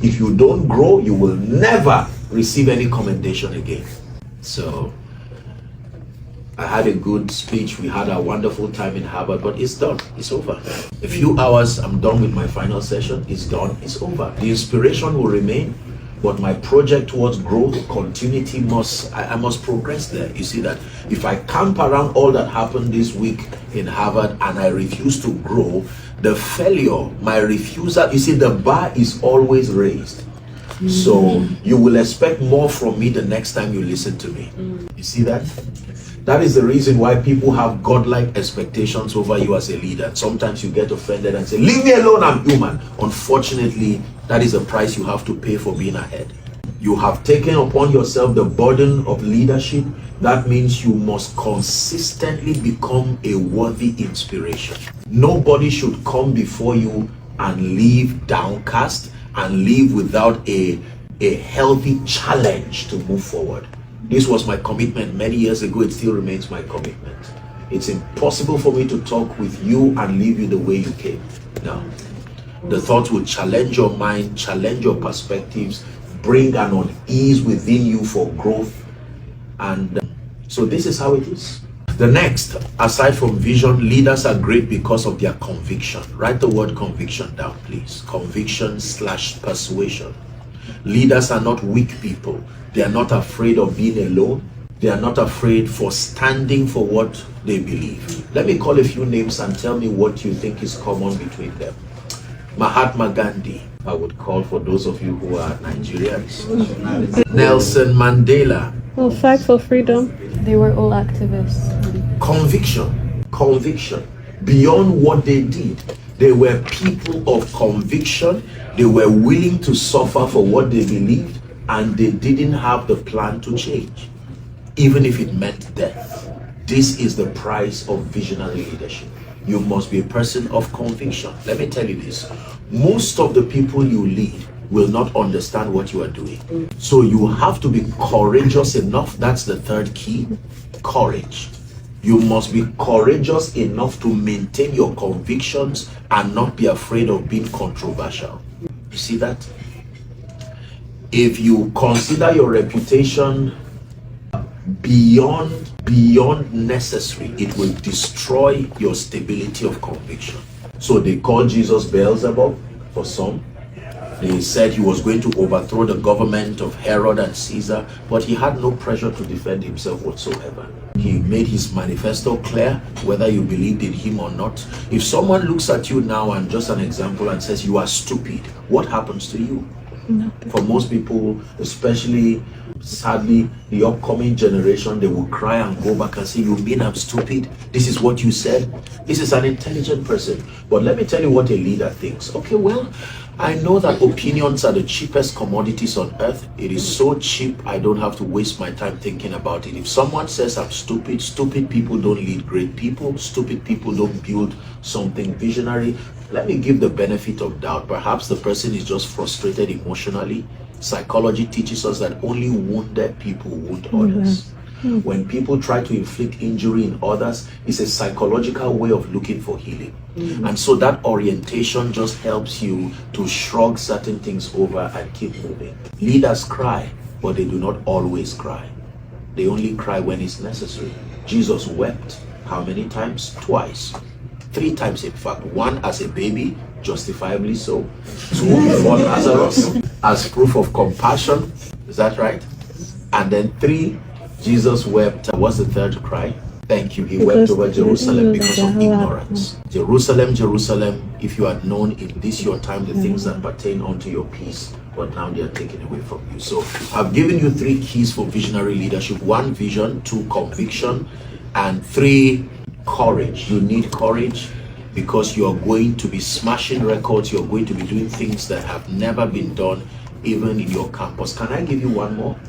If you don't grow, you will never receive any commendation again. So I had a good speech. We had a wonderful time in Harvard, but it's done. It's over. A few hours, I'm done with my final session. It's done. It's over. The inspiration will remain, but my project towards growth, continuity I must progress there. You see that if I camp around all that happened this week in Harvard and I refuse to grow, the failure, my refusal, you see, the bar is always raised. So you will expect more from me the next time you listen to me. You see that? That is the reason why people have godlike expectations over you as a leader. Sometimes you get offended and say, leave me alone, I'm human. Unfortunately, that is the price you have to pay for being ahead. You have taken upon yourself the burden of leadership. That means you must consistently become a worthy inspiration. Nobody should come before you and leave downcast and leave without a healthy challenge to move forward. This was my commitment many years ago. It still remains my commitment. It's impossible for me to talk with you and leave you the way you came. No. The thoughts will challenge your mind, challenge your perspectives, bring an unease within you for growth. And so this is how it is. The next, aside from vision, leaders are great because of their conviction. Write the word conviction down, please. Conviction/persuasion. Leaders are not weak people. They are not afraid of being alone. They are not afraid for standing for what they believe. Let me call a few names and tell me what you think is common between them. Mahatma Gandhi, I would call for those of you who are Nigerians. Nelson Mandela. Oh, fight for freedom. They were all activists. Conviction. Beyond what they did, they were people of conviction. They were willing to suffer for what they believed, and they didn't have the plan to change, even if it meant death. This is the price of visionary leadership. You must be a person of conviction. Let me tell you this. Most of the people you lead will not understand what you are doing. So you have to be courageous enough. That's the third key. Courage. You must be courageous enough to maintain your convictions and not be afraid of being controversial. You see that? If you consider your reputation beyond necessary, it will destroy your stability of conviction. So they called Jesus Beelzebub for some. They said he was going to overthrow the government of Herod and Caesar, but he had no pressure to defend himself whatsoever. He made his manifesto clear, whether you believed in him or not. If someone looks at you now and just an example and says you are stupid, what happens to you? Nothing. For most people, especially sadly the upcoming generation, they will cry and go back and say, you mean I'm stupid? This is what you said? This is an intelligent person. But let me tell you what a leader thinks. Okay, well, I know that opinions are the cheapest commodities on earth. It is so cheap, I don't have to waste my time thinking about it. If someone says I'm stupid, stupid people don't lead great people. Stupid people don't build something visionary. Let me give the benefit of doubt. Perhaps the person is just frustrated emotionally. Psychology teaches us that only wounded people wound others. When people try to inflict injury in others, it's a psychological way of looking for healing. And so that orientation just helps you to shrug certain things over and keep moving. Leaders cry, but they do not always cry. They only cry when it's necessary. Jesus wept how many times? Twice. 3 times in fact. 1 as a baby, justifiably so. 2 before Lazarus, as proof of compassion. Is that right? And then 3, Jesus wept. What's the third cry? Thank you. He wept over Jerusalem because of ignorance. Jerusalem, Jerusalem, if you had known in this your time the things that pertain unto your peace, but now they are taken away from you. So I've given you 3 keys for visionary leadership. 1, vision. 2, conviction. And 3, courage. You need courage because you are going to be smashing records. You're going to be doing things that have never been done even in your campus. Can I give you one more?